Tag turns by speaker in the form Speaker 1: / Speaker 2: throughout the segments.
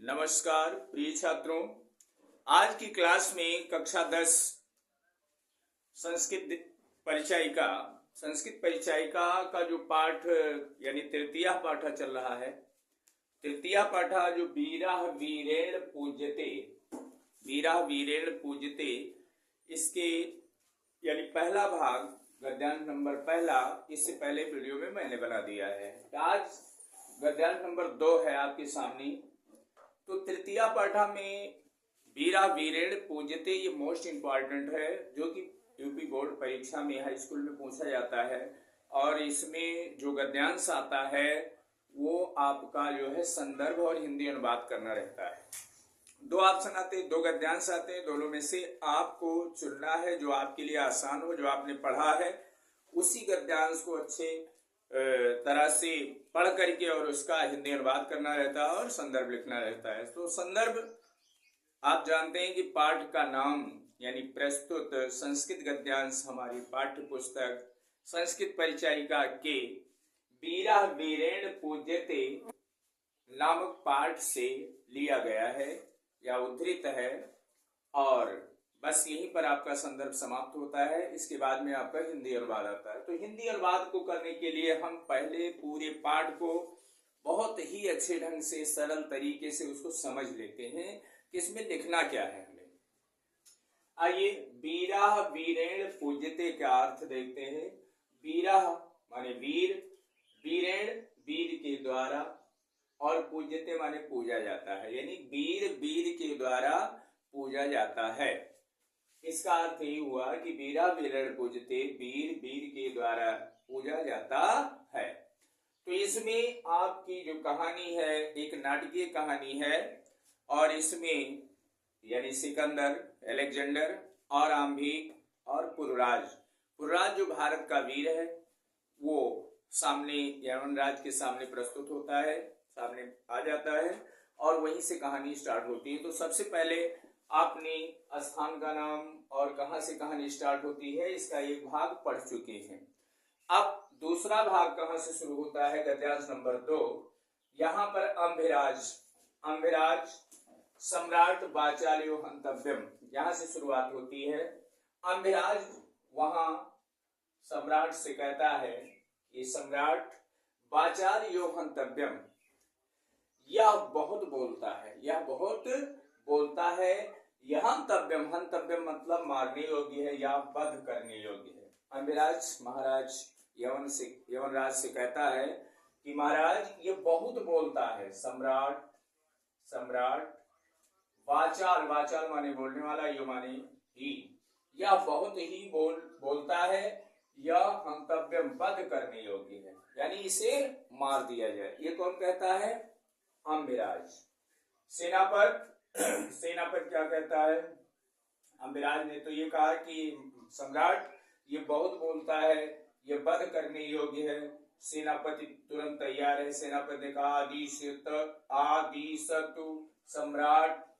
Speaker 1: नमस्कार प्रिय छात्रों, आज की क्लास में कक्षा 10 संस्कृत परिचायिका का जो पाठ यानी तृतीय पाठ चल रहा है। तृतीय पाठ जो वीरा वीरेण पूज्यते इसके यानी पहला भाग गद्यांश नंबर पहला इससे पहले वीडियो में मैंने बना दिया है। आज गद्यांश नंबर 2 है आपके सामने। तो तृतीय पाठा में वीरा वीरेण पूज्यते ये मोस्ट इम्पॉर्टेंट है, जो कि यूपी बोर्ड परीक्षा में हाई स्कूल में पूछा जाता है। और इसमें जो गद्यांश आता है वो आपका जो है संदर्भ और हिंदी अनुवाद करना रहता है। 2 ऑप्शन आते हैं, 2 गद्यांश आते हैं। दोनों में से आपको चुनना है जो आपके लिए आसान हो, जो आपने पढ़ा है उसी गद्यांश को अच्छे तरह से पढ़ करके और उसका हिंदी अनुवाद करना रहता है और संदर्भ लिखना रहता है। तो संदर्भ आप जानते हैं कि पाठ का नाम यानी प्रस्तुत संस्कृत गद्यांश हमारी पाठ्य पुस्तक संस्कृत परिचायिका के वीरा वीरेण पूज्यते नामक पाठ से लिया गया है या उद्धृत है। और बस यहीं पर आपका संदर्भ समाप्त होता है। इसके बाद में आपका हिंदी अनुवाद आता है। तो हिंदी अनुवाद को करने के लिए हम पहले पूरे पाठ को बहुत ही अच्छे ढंग से सरल तरीके से उसको समझ लेते हैं कि इसमें लिखना क्या है हमें। आइए, वीरा वीरेण पूज्यते का अर्थ देखते हैं। वीरा माने वीर, वीरेण वीर के द्वारा, और पूज्यते माने पूजा जाता है, यानी वीर वीर के द्वारा पूजा जाता है। इसका अर्थ ये हुआ कि वीरा वीरेण पूज्यते वीर वीर के द्वारा पूजा जाता है। तो इसमें आपकी जो कहानी है एक नाटकीय कहानी है, और इसमें यानी सिकंदर, अलेक्जेंडर और आम्भिक और पुरुराज जो भारत का वीर है वो सामने यवनराज के सामने प्रस्तुत होता है, सामने आ जाता है और वहीं से कहानी स्टार्ट होती है। तो सबसे पहले आपने स्थान का नाम और कहां से कहानी स्टार्ट होती है इसका एक भाग पढ़ चुके हैं। अब दूसरा भाग कहां से शुरू होता है, गद्यांश नंबर 2। यहां पर अंभिराज सम्राट वाचाल्यो हंतव्यम, यहां से शुरुआत होती है। अंभिराज वहां सम्राट से कहता है कि सम्राट वाचाल्यो हंतव्यम, यह बहुत बोलता है। हंतव्यम मतलब मारने योग्य है या वध करने योग्य है। अंभिराज महाराज यवनराज से कहता है कि महाराज ये बहुत बोलता है। सम्राट वाचाल माने बोलने वाला, यो माने ही, यह बहुत ही बोलता है, यह हंतव्यम वध करने योग्य है, यानी इसे मार दिया जाए। ये कौन कहता है? अंभिराज। सेनापति क्या कहता है? अंभिराज ने तो ये कहा कि सम्राट ये बहुत बोलता है, ये वध करने योग्य है। सेनापति तुरंत तैयार है। सेनापति ने कहा आदिशतु सम्राट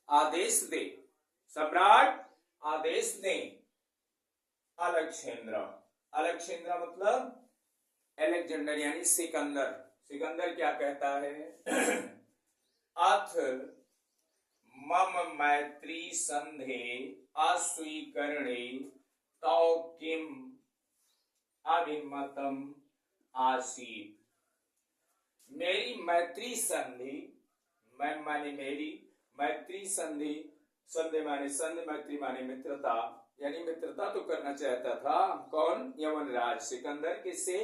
Speaker 1: आदेश दे, अलेक्जेंद्र मतलब अलेक्जेंडर यानी सिकंदर क्या कहता है? अथ मम मैत्री संधे अस्वीकरणे तौ किम अभिमतम आसीत। मेरी मैत्री संधि, मैं माने मेरी, मैत्री संधि, संधि माने संधि, मैत्री माने मित्रता, यानी मित्रता तो करना चाहता था। कौन? यवनराज सिकंदर। किससे?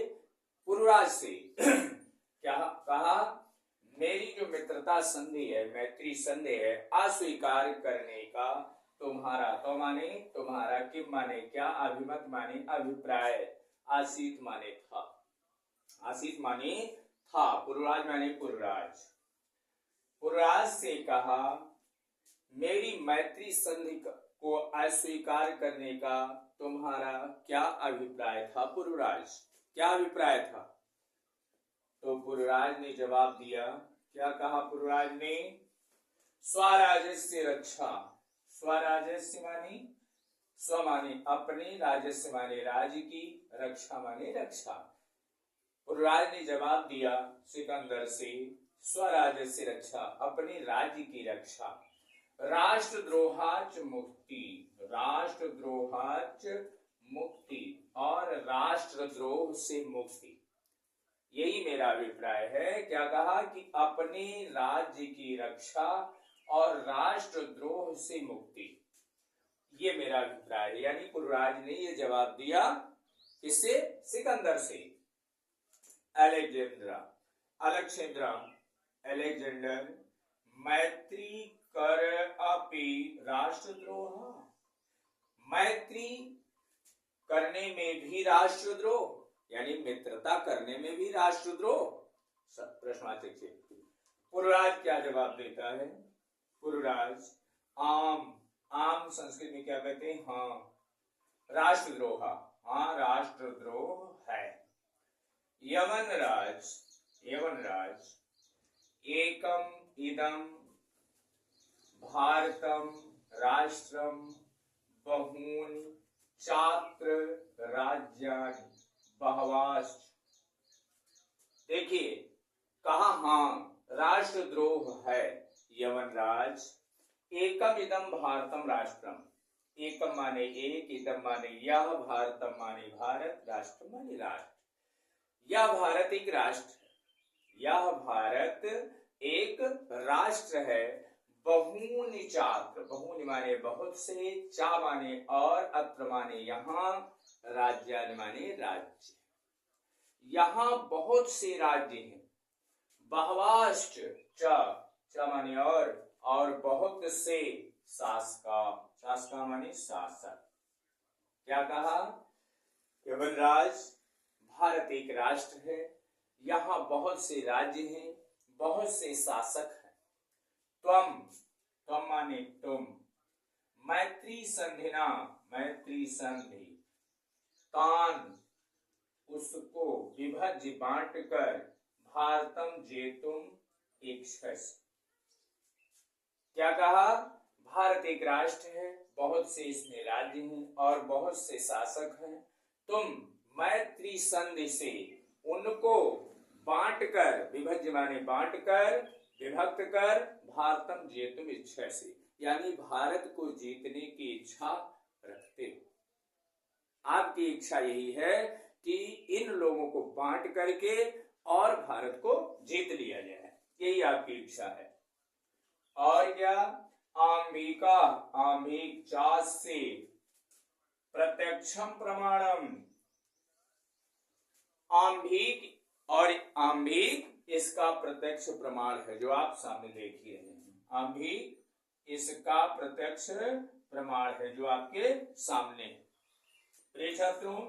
Speaker 1: पुरुराज से। क्या कहा? मेरी जो मित्रता संधि है, मैत्री संधि है, अस्वीकार करने का तुम्हारा, तो माने तुम्हारा, किम माने क्या, अभिमत माने अभिप्राय, आसीत माने था, पुरुराज माने पुरुराज से कहा मेरी मैत्री संधि को अस्वीकार करने का तुम्हारा क्या अभिप्राय था? पुरुराज क्या अभिप्राय था? तो पुरुराज ने जवाब दिया। क्या कहा पुरुराज ने? स्वराजस्य रक्षा, स्वराजस्य माने स्व माने अपने, राजस्य माने राज्य की, रक्षा माने रक्षा। पुरुराज ने जवाब दिया सिकंदर से स्वराज्यस्य रक्षा, अपने राज्य की रक्षा, राष्ट्रद्रोहाच मुक्ति, राष्ट्रद्रोहाच मुक्ति और राष्ट्रद्रोह से मुक्ति। यही मेरा अभिप्राय है। क्या कहा कि अपने राज्य की रक्षा और राष्ट्रद्रोह से मुक्ति, ये मेरा अभिप्राय है। यानी पुरुराज ने ये जवाब दिया किससे? सिकंदर से। अलेक्जेंडर मैत्री कर अपि राष्ट्रद्रोह, मैत्री करने में भी राष्ट्रद्रोह, यानी मित्रता करने में भी राष्ट्रद्रोह, प्रश्नवाचक चिन्ह। पुरुराज क्या जवाब देता है? पुरुराज आम संस्कृत में क्या कहते हैं? हाँ, राष्ट्रद्रोह, हाँ राष्ट्रद्रोह है। यवनराज एकम इदम भारतम राष्ट्रम बहूनि चात्र राज्यानि बहवाश्च। देखिए कहा हाँ राष्ट्रद्रोह है। यवनराज एकम इदम भारतम राष्ट्रम, एकम माने एक, इदम माने यह, भारतम माने भारत, राष्ट्र माने राष्ट्र। यह भारत एक राष्ट्र है, यह भारत एक राष्ट्र है। बहूनि चात्र, बहूनि माने बहुत से, चा माने और, अत्र माने यहाँ, राज्यानि माने राज्य। यहाँ बहुत से राज्य हैं। बहवाश्च, च माने और बहुत से, शासका, शासका माने शासक। क्या कहा? यवनराज भारत एक राष्ट्र है, यहाँ बहुत से राज्य हैं, बहुत से शासक हैं। त्वम माने तुम, मैत्री संधिना, मैत्री संधि, तान उसको, विभज्य बांटकर, भारतम जेतुम इच्छसि। क्या कहा? भारत एक राष्ट्र है, बहुत से इसमें राज्य हैं और बहुत से शासक हैं। तुम मैत्री संधि से उनको बांटकर, विभज्य माने बांटकर, विभक्त कर, भारतम जेतुम इच्छसि, यानी भारत को जीतने की इच्छा रखते हो। आपकी इच्छा यही है कि इन लोगों को बांट करके और भारत को जीत लिया जाए, यही आपकी इच्छा है। और क्या? आम्भिक चास्य प्रत्यक्षम प्रमाणम, आम्भिक इसका प्रत्यक्ष प्रमाण है जो आप सामने देख ही रहे हैं। आम्भिक इसका प्रत्यक्ष प्रमाण है जो आपके सामने है। प्रिय छात्रों,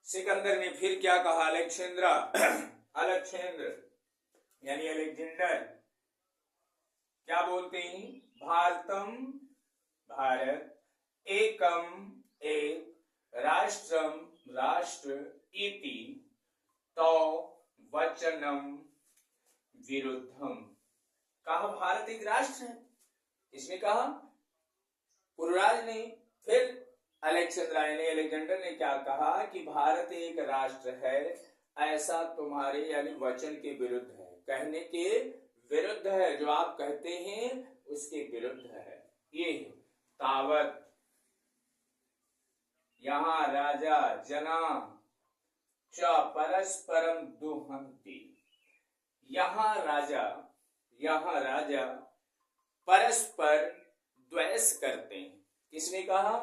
Speaker 1: सिकंदर ने फिर क्या कहा? अलेक्जेंडर यानी अलेक्जेंडर क्या बोलते हैं? भारतम भारत, एकम एक, राष्ट्रम राष्ट्र, इति तो वचनम विरुद्धम। कहा भारत एक राष्ट्र है, इसने कहा पुरुराज ने। फिर अलेक्जेंडर ने क्या कहा कि भारत एक राष्ट्र है, ऐसा तुम्हारे यानी वचन के विरुद्ध है, कहने के विरुद्ध है, जो आप कहते हैं उसके विरुद्ध है। ये तावत यहाँ राजा जना च परस्परम दुहंती, यहाँ राजा परस्पर द्वेष करते हैं। किसने कहा?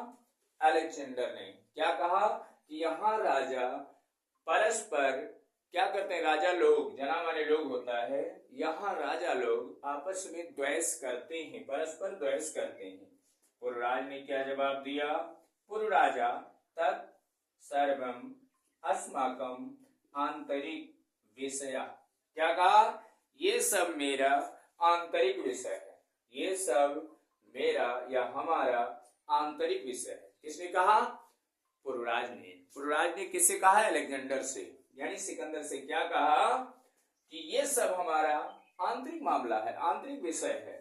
Speaker 1: अलेक्जेंडर ने। क्या कहा? कि यहाँ राजा परस्पर क्या करते हैं? राजा लोग, जना माने लोग होता है, यहाँ राजा लोग आपस में द्वेष करते हैं, परस्पर द्वेष करते हैं। पुरुराज ने क्या जवाब दिया? पुरुराजा तत् सर्वम अस्माकम आंतरिक विषय। क्या कहा? ये सब मेरा आंतरिक विषय है, ये सब मेरा या हमारा आंतरिक विषय है। किसने कहा? पुरुराज ने किससे कहा? अलेक्जेंडर से, यानी सिकंदर से। क्या कहा? कि ये सब हमारा आंतरिक मामला है, आंतरिक विषय है।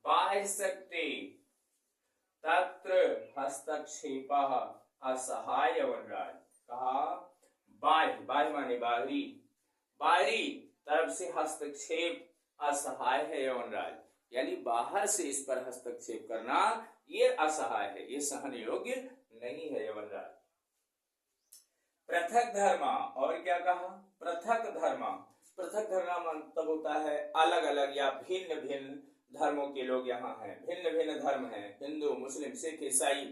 Speaker 1: बाह्य शक्ति तत्र हस्तक्षेप असहाय वनराज। कहा बाह्य माने बाहरी तरफ से हस्तक्षेप असहाय है यवनराज, यानी बाहर से इस पर हस्तक्षेप करना ये असहाय है, ये सहन योग्य नहीं है यवनराज। पृथक धर्म, और क्या कहा? पृथक धर्म। पृथक धर्म मतलब होता है अलग अलग या भिन्न भिन्न धर्मों के लोग यहाँ हैं, भिन्न भिन्न धर्म हैं, हिंदू मुस्लिम सिख ईसाई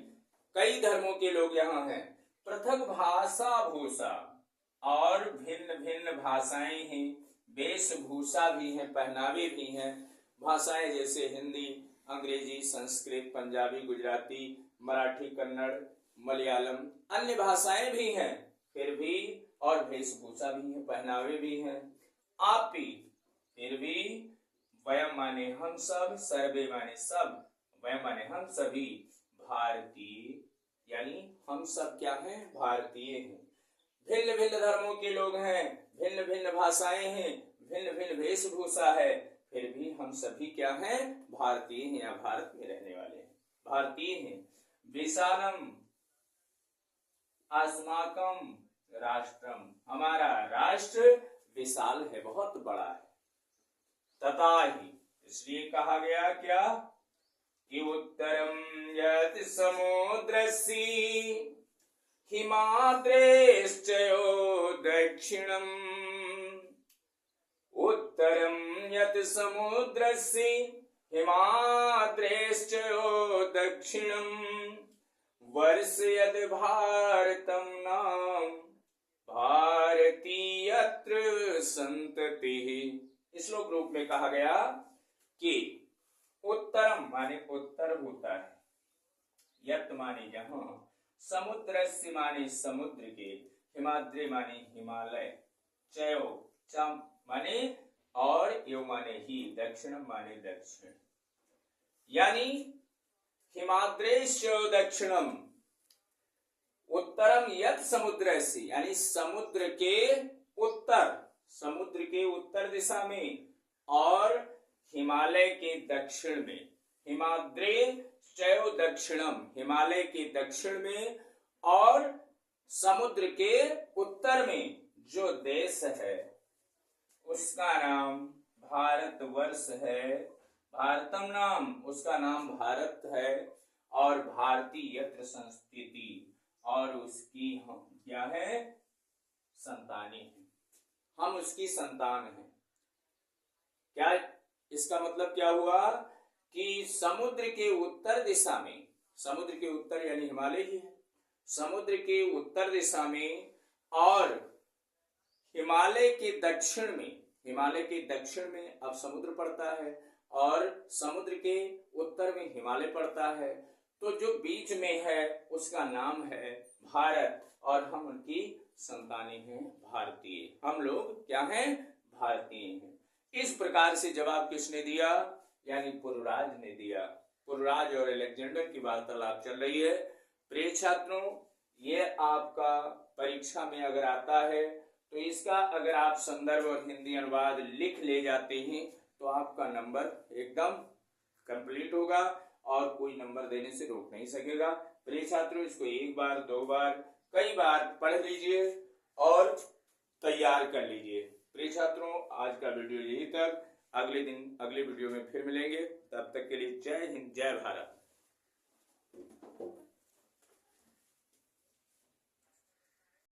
Speaker 1: कई धर्मों के लोग यहाँ हैं। पृथक भाषा भूषा और भिन्न भिन्न भाषाएं हैं, वेशभूषा भी है, पहनावे भी हैं। भाषाएं जैसे हिंदी, अंग्रेजी, संस्कृत, पंजाबी, गुजराती, मराठी, कन्नड़, मलयालम, अन्य भाषाएं भी हैं, फिर भी, और वेशभूषा भी है, पहनावे भी हैं। आपी, फिर भी, वयम माने हम सब, सर्वे माने सब, वयम माने हम सभी, भारतीय यानी हम सब क्या हैं? भारतीय हैं। भिन्न भिन्न धर्मों के लोग हैं, भिन्न भिन्न भाषाएं हैं, भिन्न भिन्न वेशभूषा है, फिर भी हम सभी क्या हैं? भारतीय हैं या भारत में रहने वाले हैं, भारतीय हैं। विशालम अस्माकम राष्ट्रम, हमारा राष्ट्र विशाल है, बहुत बड़ा है। तथा ही, इसलिए कहा गया क्या कि उत्तरम यत् समुद्रस्य हिमाद्रेश्चयो दक्षिणम्, उत्तरम यत् समुद्रस्य हिमाद्रेश्चयो दक्षिणम्, वर्षयद् भारतं नाम भारतीयत्र संततिः। इस श्लोक रूप में कहा गया कि उत्तरम माने उत्तर होता है, यत् माने जहां, समुद्रस्य माने समुद्र के, हिमाद्रि माने हिमालय, चयो चम माने और, यो माने ही, दक्षिणम माने दक्षिण, यानी हिमाद्रेश्य दक्षिणम, उत्तरम यत् समुद्रस्य यानी समुद्र के उत्तर, समुद्र के उत्तर दिशा में, और हिमालय के दक्षिण में, हिमाद्रे चयो दक्षिणम, हिमालय के दक्षिण में और समुद्र के उत्तर में जो देश है उसका नाम भारतवर्ष है, भारतम नाम, उसका नाम भारत है, और भारतीयत्र संस्थिति, और उसकी हम क्या है? संतानें हैं, हम उसकी संतान हैं। क्या इसका मतलब क्या हुआ कि समुद्र के उत्तर दिशा में, समुद्र के उत्तर यानी हिमालय ही है, समुद्र के उत्तर दिशा में और हिमालय के दक्षिण में, हिमालय के दक्षिण में अब समुद्र पड़ता है और समुद्र के उत्तर में हिमालय पड़ता है, तो जो बीच में है उसका नाम है भारत, और हम उनकी संतानें हैं, भारतीय। हम लोग क्या हैं? भारतीय हैं। इस प्रकार से जवाब किसने दिया? यानी पुरुराज ने दिया। पुरुराज और अलेक्जेंडर की वार्तालाप चल रही है। प्रिय छात्रों, ये आपका परीक्षा में अगर आता है तो इसका अगर आप संदर्भ और हिंदी अनुवाद लिख ले जाते हैं तो आपका नंबर एकदम कंप्लीट होगा और कोई नंबर देने से रोक नहीं सकेगा। प्रिय छात्रों, इसको एक बार, दो बार, कई बार पढ़ लीजिए और तैयार कर लीजिए। प्रिय छात्रों, आज का वीडियो यही तक। अगले दिन अगले वीडियो में फिर मिलेंगे। तब तक के लिए जय हिंद, जय भारत।